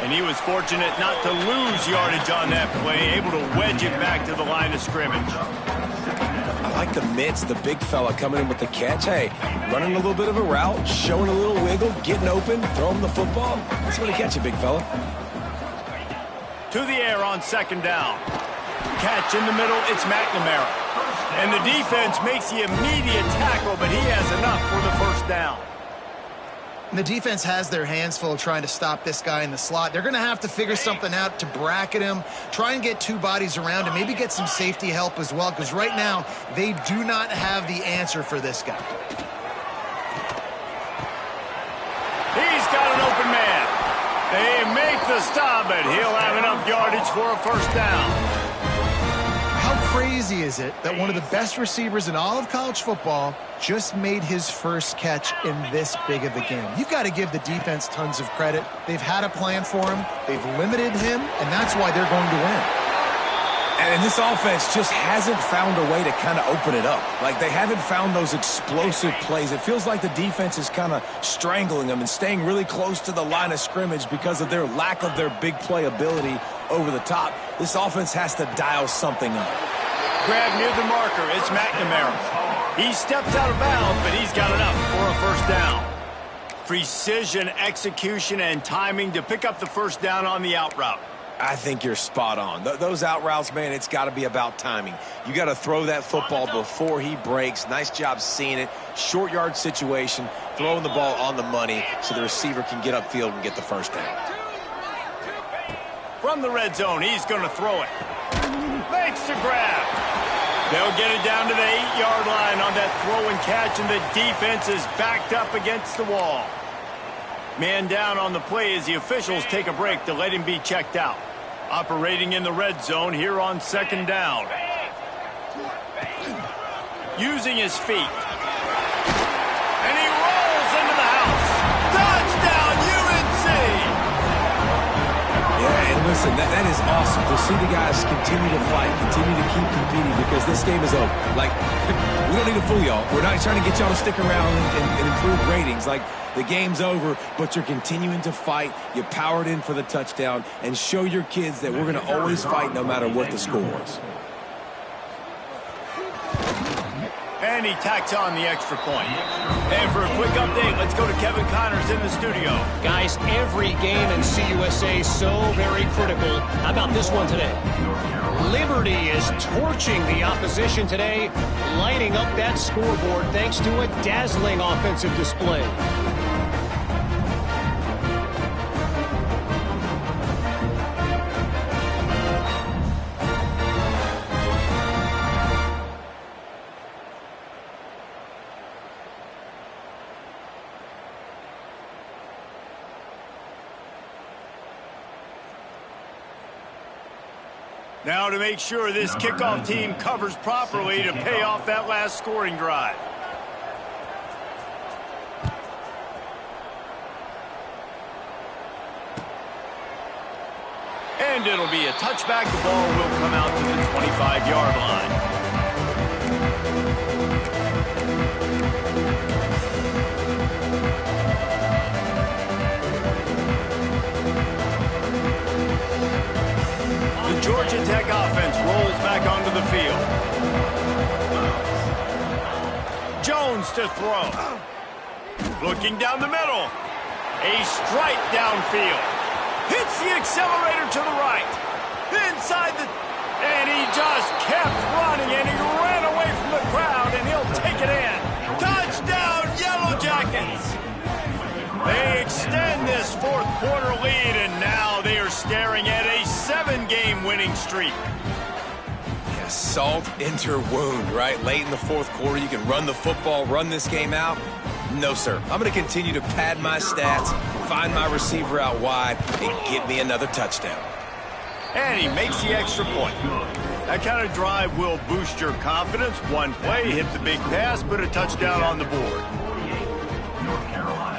And he was fortunate not to lose yardage on that play, able to wedge it back to the line of scrimmage. I like the mitts, the big fella coming in with the catch. Hey, running a little bit of a route, showing a little wiggle, getting open, throwing the football. That's going to catch you, big fella. To the air on second down. Catch in the middle, it's McNamara. And the defense makes the immediate tackle, but he has enough for the first down. And the defense has their hands full trying to stop this guy in the slot. They're going to have to figure something out to bracket him, try and get two bodies around him, maybe get some safety help as well, because right now they do not have the answer for this guy. He's got an open man. They make the stop, but he'll have enough yardage for a first down. How crazy is it that one of the best receivers in all of college football just made his first catch in this big of a game? You've got to give the defense tons of credit. They've had a plan for him. They've limited him, and that's why they're going to win. And this offense just hasn't found a way to kind of open it up. Like, they haven't found those explosive plays. It feels like the defense is kind of strangling them and staying really close to the line of scrimmage because of their lack of their big play ability over the top. This offense has to dial something up. Grab near the marker, it's McNamara. He steps out of bounds, but he's got enough for a first down. Precision, execution, and timing to pick up the first down on the out route. I think you're spot on. Those out routes, man, it's got to be about timing. You got to throw that football before he breaks. Nice job seeing it. Short yard situation, throwing the ball on the money so the receiver can get upfield and get the first down. From the red zone, he's going to throw it. Makes the grab. They'll get it down to the 8-yard line on that throw and catch, and the defense is backed up against the wall. Man down on the play as the officials take a break to let him be checked out. Operating in the red zone here on second down. Using his feet. And he rolls into the house. Touchdown, UNC! Yeah, and listen, that is awesome to see the guys continue to fight, continue to keep competing, because this game is over. Like, we don't need to fool y'all. We're not trying to get y'all to stick around and improve ratings. Like, the game's over, but you're continuing to fight. You powered in for the touchdown and show your kids that we're going to always fight no matter what the score is. And he tacks on the extra point. And for a quick update, let's go to Kevin Connors in the studio. Guys, every game in CUSA is so very critical. How about this one today? Liberty is torching the opposition today, lighting up that scoreboard thanks to a dazzling offensive display. Now to make sure this kickoff team covers properly to pay off that last scoring drive. And it'll be a touchback. The ball will come out to the 25-yard line. Georgia Tech offense rolls back onto the field. Jones to throw. Looking down the middle. A strike downfield. Hits the accelerator to the right. Inside the... And he just kept running, and he ran away from the crowd, and he'll take it in. Touchdown, Yellow Jackets! They extend this fourth quarter lead, and now they are staring at a 7-game winning streak. Yeah, salt into wound, right? Late in the fourth quarter, you can run the football, run this game out. No, sir. I'm going to continue to pad my stats, find my receiver out wide, and get me another touchdown. And he makes the extra point. That kind of drive will boost your confidence. One play, hit the big pass, put a touchdown on the board. North Carolina.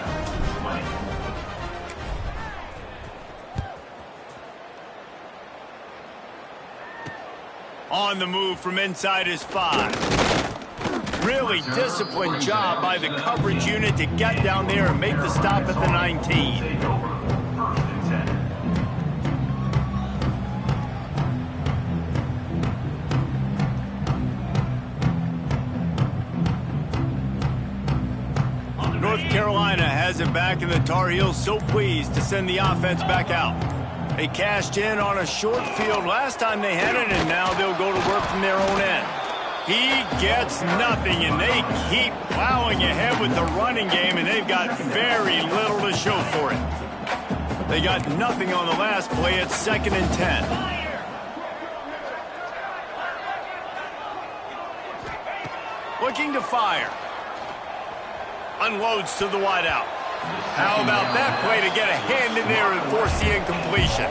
On the move from inside his 5. Really disciplined job by the coverage unit to get down there and make the stop at the 19. Carolina has it back, and the Tar Heels so pleased to send the offense back out. They cashed in on a short field last time they had it, and now they'll go to work from their own end. He gets nothing, and they keep plowing ahead with the running game, and they've got very little to show for it. They got nothing on the last play. It's 2nd and 10. Looking to fire. Unloads to the wideout. How about that play to get a hand in there and force the incompletion?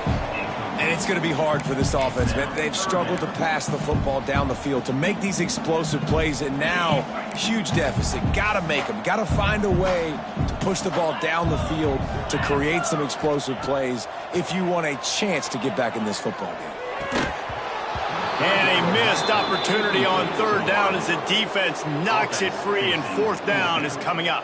And it's going to be hard for this offense, man. They've struggled to pass the football down the field to make these explosive plays, and now, huge deficit. Got to make them. Got to find a way to push the ball down the field to create some explosive plays if you want a chance to get back in this football game. And a missed opportunity on 3rd down as the defense knocks it free, and 4th down is coming up.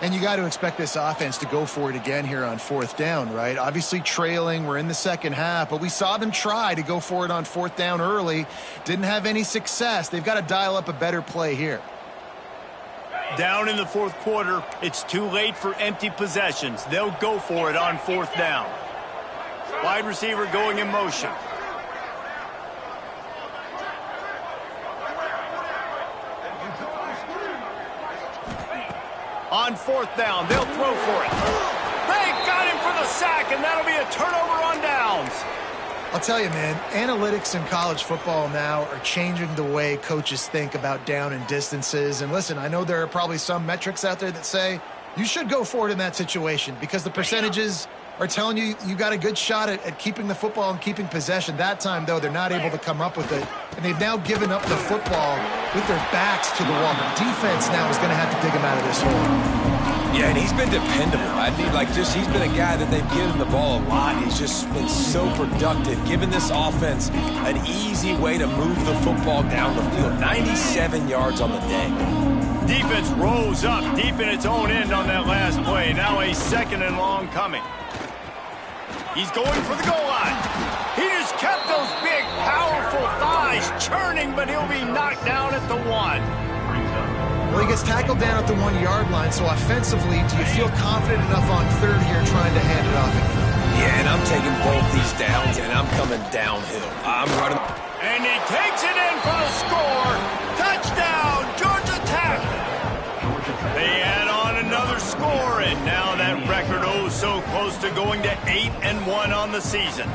And you got to expect this offense to go for it again here on 4th down, right? Obviously trailing, we're in the second half, but we saw them try to go for it on 4th down early. Didn't have any success. They've got to dial up a better play here. Down in the 4th quarter, it's too late for empty possessions. They'll go for it on 4th down. Wide receiver going in motion. On 4th down, they'll throw for it. They got him for the sack, and that'll be a turnover on downs. I'll tell you, man, analytics in college football now are changing the way coaches think about down and distances. And listen, I know there are probably some metrics out there that say you should go for it in that situation because the percentages are telling you you got a good shot at keeping the football and keeping possession. That time, though, they're not able to come up with it. And they've now given up the football with their backs to the wall. The defense now is going to have to dig them out of this hole. Yeah, and he's been dependable. He's been a guy that they've given the ball a lot. He's just been so productive, giving this offense an easy way to move the football down the field. 97 yards on the day. Defense rose up deep in its own end on that last play. Now a 2nd and long coming. He's going for the goal line. He just kept those big, powerful thighs churning, but he'll be knocked down at the 1. Well, he gets tackled down at the 1-yard line, so offensively, do you feel confident enough on 3rd here trying to hand it off again? Yeah, and I'm taking both these downs, and I'm coming downhill. I'm running. And he takes it in for the score. Touchdown, Georgia Tech. They add on another score, and now that record so close to going to 8-1 on the season.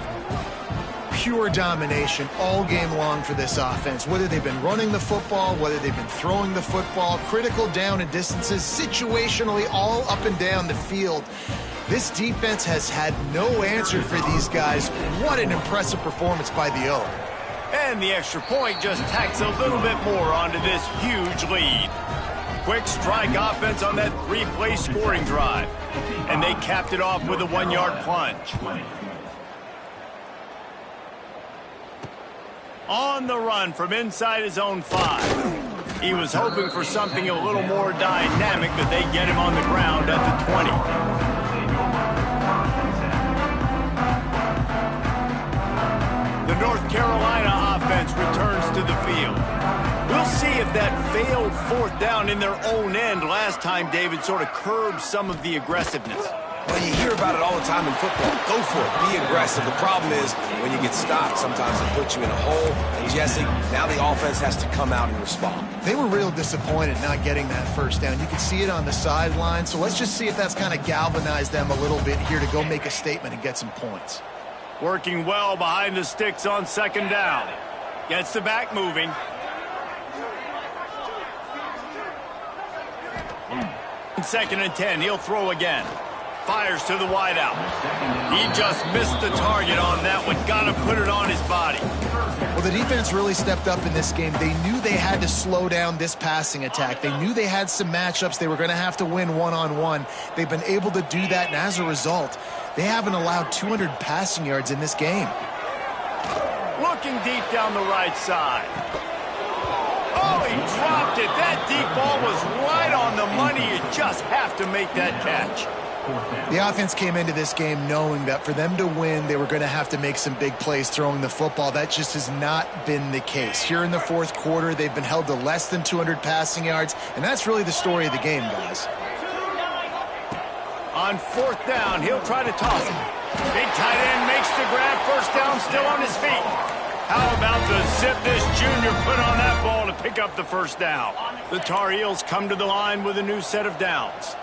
Pure domination all game long for this offense. Whether they've been running the football, whether they've been throwing the football, critical down and distances, situationally all up and down the field. This defense has had no answer for these guys. What an impressive performance by the O. And the extra point just tacks a little bit more onto this huge lead. Quick strike offense on that 3-play scoring drive. And they capped it off with a 1-yard plunge. On the run from inside his own 5. He was hoping for something a little more dynamic, but they get him on the ground at the 20. The North Carolina offense returns to the field. We'll see if that failed 4th down in their own end last time, David, sort of curbed some of the aggressiveness. Well, you hear about it all the time in football. Go for it. Be aggressive. The problem is when you get stopped, sometimes it puts you in a hole. And Jesse, now the offense has to come out and respond. They were real disappointed not getting that 1st down. You can see it on the sideline. So let's just see if that's kind of galvanized them a little bit here to go make a statement and get some points. Working well behind the sticks on 2nd down. Gets the back moving. In 2nd and 10, he'll throw again. Fires to the wideout. He just missed the target on that one. Got to put it on his body. Well, the defense really stepped up in this game. They knew they had to slow down this passing attack. They knew they had some matchups they were going to have to win one-on-one. They've been able to do that, and as a result, they haven't allowed 200 passing yards in this game. Looking deep down the right side. Oh, he dropped it. That deep ball was right on the money. You just have to make that catch. The offense came into this game knowing that for them to win, they were going to have to make some big plays throwing the football. That just has not been the case. Here in the 4th quarter, they've been held to less than 200 passing yards, and that's really the story of the game, guys. On 4th down, he'll try to toss it. Big tight end makes the grab. First down, still on his feet. How about the zip this junior put on that ball to pick up the first down? The Tar Heels come to the line with a new set of downs.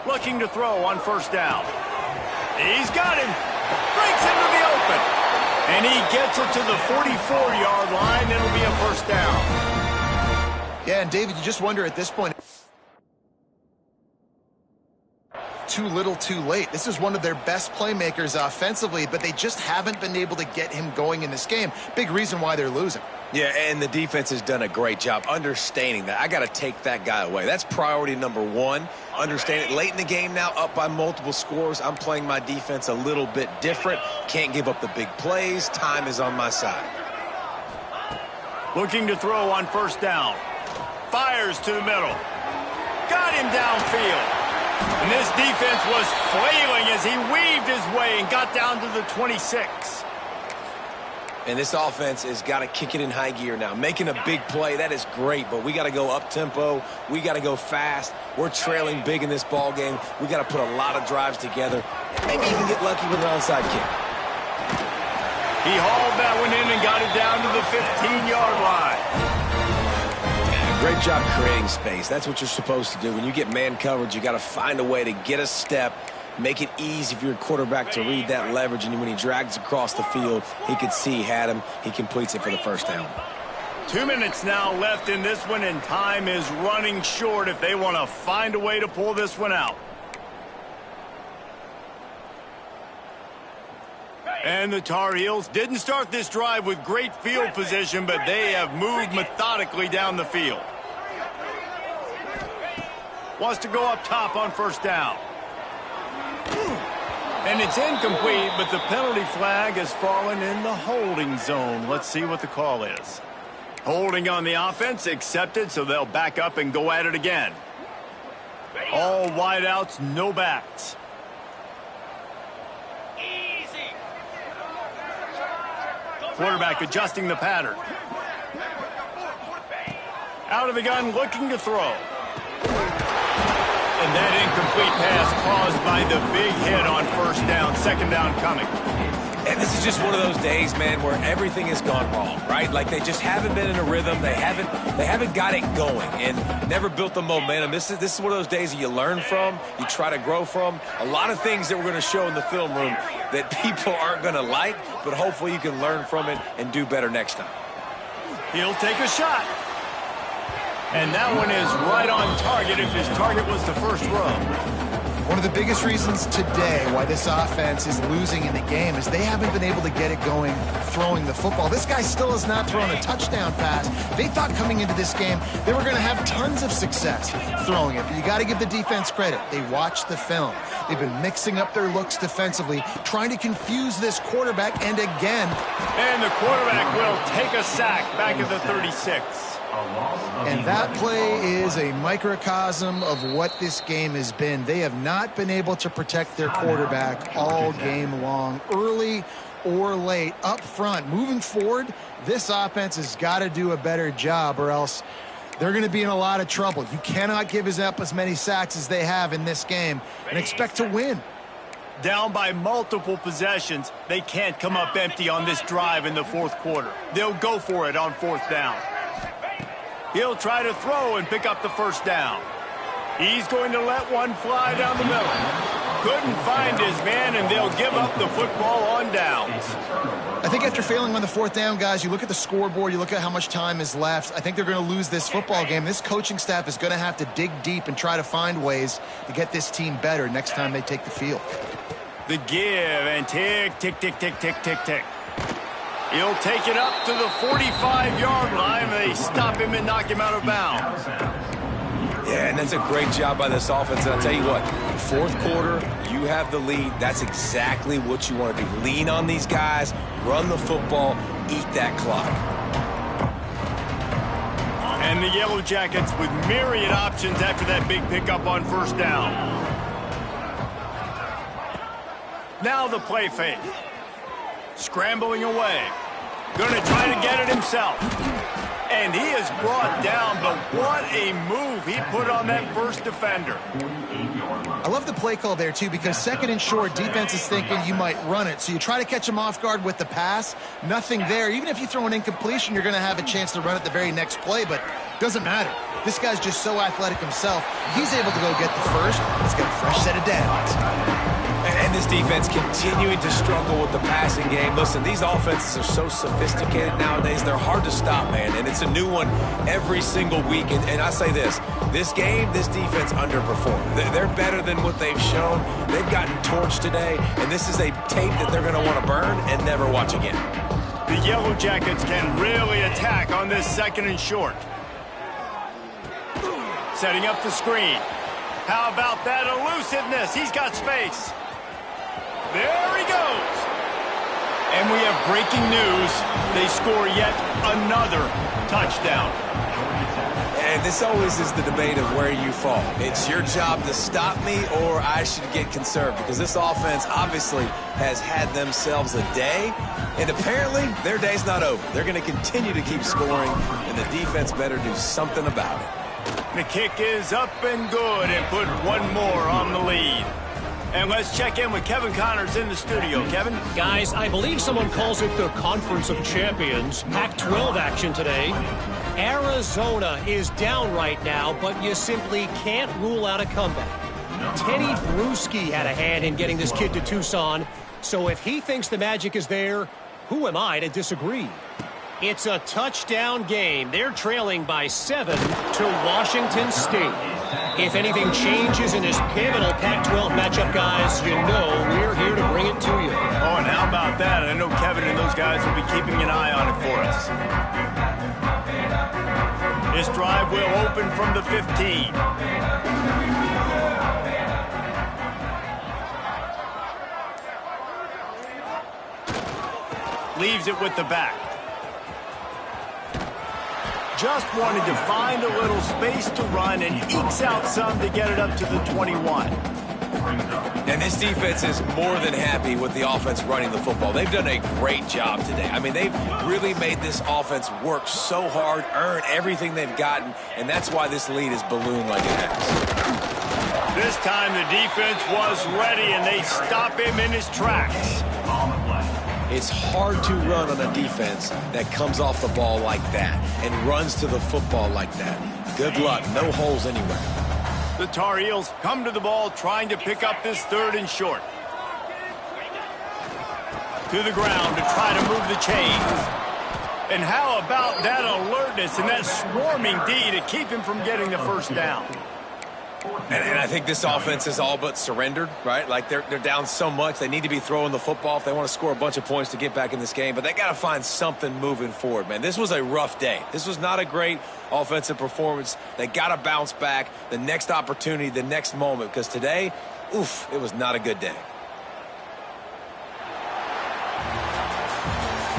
Looking to throw on 1st down. He's got him. Breaks into the open. And he gets it to the 44-yard line. It'll be a first down. Yeah, and David, you just wonder at this point, too little too late. This is one of their best playmakers offensively, but they just haven't been able to get him going in this game. Big reason why they're losing. Yeah, and the defense has done a great job understanding that. I got to take that guy away. That's priority number one. Understand it. Late in the game now, up by multiple scores. I'm playing my defense a little bit different. Can't give up the big plays. Time is on my side. Looking to throw on 1st down. Fires to the middle. Got him downfield. And this defense was flailing as he weaved his way and got down to the 26. And this offense has got to kick it in high gear now. Making a big play, that is great, but we got to go up-tempo. We got to go fast. We're trailing big in this ball game. We got to put a lot of drives together and maybe even get lucky with an onside kick. He hauled that one in and got it down to the 15-yard line. Great job creating space. That's what you're supposed to do. When you get man coverage, you got to find a way to get a step, make it easy for your quarterback to read that leverage, and when he drags across the field, he can see he had him. He completes it for the first down. 2 minutes now left in this one, and time is running short if they want to find a way to pull this one out. And the Tar Heels didn't start this drive with great field position, but they have moved methodically down the field. Wants to go up top on 1st down. And it's incomplete, but the penalty flag has fallen in the holding zone. Let's see what the call is. Holding on the offense, accepted, so they'll back up and go at it again. All wideouts, no backs. Quarterback adjusting the pattern. Out of the gun, looking to throw. And that incomplete pass caused by the big hit on 1st down, 2nd down coming. And this is just one of those days, man, where everything has gone wrong, right? Like they just haven't been in a rhythm. They haven't got it going and never built the momentum. This is one of those days that you learn from, you try to grow from. A lot of things that we're going to show in the film room that people aren't going to like, but hopefully you can learn from it and do better next time. He'll take a shot. And that one is right on target if his target was the first row. One of the biggest reasons today why this offense is losing in the game is they haven't been able to get it going throwing the football. This guy still has not thrown a touchdown pass. They thought coming into this game they were going to have tons of success throwing it. But you got to give the defense credit. They watched the film. They've been mixing up their looks defensively, trying to confuse this quarterback, and again. And the quarterback will take a sack back at the 36. And that play is a microcosm of what this game has been. They have not been able to protect their quarterback all game long, early or late, up front. Moving forward, this offense has got to do a better job or else they're going to be in a lot of trouble. You cannot give up as many sacks as they have in this game and expect to win. Down by multiple possessions, they can't come up empty on this drive in the 4th quarter. They'll go for it on 4th down. He'll try to throw and pick up the first down. He's going to let one fly down the middle. Couldn't find his man, and they'll give up the football on downs. I think after failing on the 4th down, guys, you look at the scoreboard, you look at how much time is left. I think they're going to lose this football game. This coaching staff is going to have to dig deep and try to find ways to get this team better next time they take the field. The give and tick, tick, tick, tick, tick, tick, tick. He'll take it up to the 45-yard line. They stop him and knock him out of bounds. Yeah, and that's a great job by this offense. And I'll tell you what, 4th quarter, you have the lead. That's exactly what you want to do. Lean on these guys, run the football, eat that clock. And the Yellow Jackets with myriad options after that big pickup on 1st down. Now the play fake. Scrambling away. Going to try to get it himself. And he is brought down, but what a move he put on that first defender. I love the play call there, too, because second and short, defense is thinking you might run it. So you try to catch him off guard with the pass. Nothing there. Even if you throw an incompletion, you're going to have a chance to run it the very next play, but it doesn't matter. This guy's just so athletic himself. He's able to go get the first. He's got a fresh set of downs. And this defense continuing to struggle with the passing game. Listen, these offenses are so sophisticated nowadays. They're hard to stop, man. And it's a new one every single week. And I say this game, this defense underperformed. They're better than what they've shown. They've gotten torched today. And this is a tape that they're going to want to burn and never watch again. The Yellow Jackets can really attack on this second and short. Setting up the screen. How about that elusiveness? He's got space. There he goes. And we have breaking news. They score yet another touchdown. And this always is the debate of where you fall. It's your job to stop me or I should get conserved, because this offense obviously has had themselves a day, and apparently their day's not over. They're going to continue to keep scoring, and the defense better do something about it. The kick is up and good, and put one more on the lead. And let's check in with Kevin Connors in the studio. Kevin? Guys, I believe someone calls it the Conference of Champions. Pac-12 action today. Arizona is down right now, but you simply can't rule out a comeback. Teddy Bruschi had a hand in getting this kid to Tucson, so if he thinks the magic is there, who am I to disagree? It's a touchdown game. They're trailing by 7 to Washington State. If anything changes in this pivotal Pac-12 matchup, guys, you know we're here to bring it to you. Oh, and how about that? I know Kevin and those guys will be keeping an eye on it for us. This drive will open from the 15. Leaves it with the back. Just wanted to find a little space to run and ekes out some to get it up to the 21. And this defense is more than happy with the offense running the football. They've done a great job today. I mean, they've really made this offense work so hard, earn everything they've gotten, and that's why this lead is ballooned like it has. This time the defense was ready, and they stop him in his tracks. It's hard to run on a defense that comes off the ball like that and runs to the football like that. Good luck. No holes anywhere. The Tar Heels come to the ball trying to pick up this third and short. To the ground to try to move the chains. And how about that alertness and that swarming D to keep him from getting the first down? And I think this offense is all but surrendered, right? Like they're down so much. They need to be throwing the football if they want to score a bunch of points to get back in this game. But they got to find something moving forward, man. This was a rough day. This was not a great offensive performance. They got to bounce back the next opportunity, the next moment. Because today, oof, it was not a good day.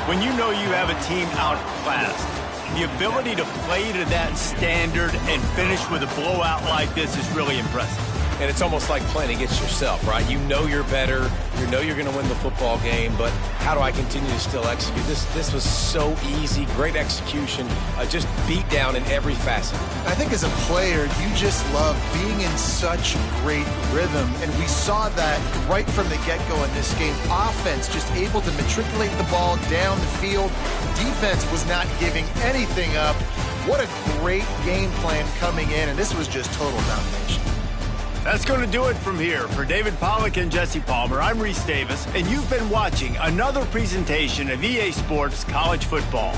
When you know you have a team outclassed, the ability to play to that standard and finish with a blowout like this is really impressive. And it's almost like playing against yourself, right? You know you're better. You know you're going to win the football game, but how do I continue to still execute? This was so easy. Great execution. Just beat down in every facet. I think as a player, you just love being in such great rhythm, and we saw that right from the get-go in this game. Offense just able to matriculate the ball down the field. Defense was not giving anything up. What a great game plan coming in, and this was just total domination. That's going to do it from here. For David Pollack and Jesse Palmer, I'm Reese Davis, and you've been watching another presentation of EA Sports College Football.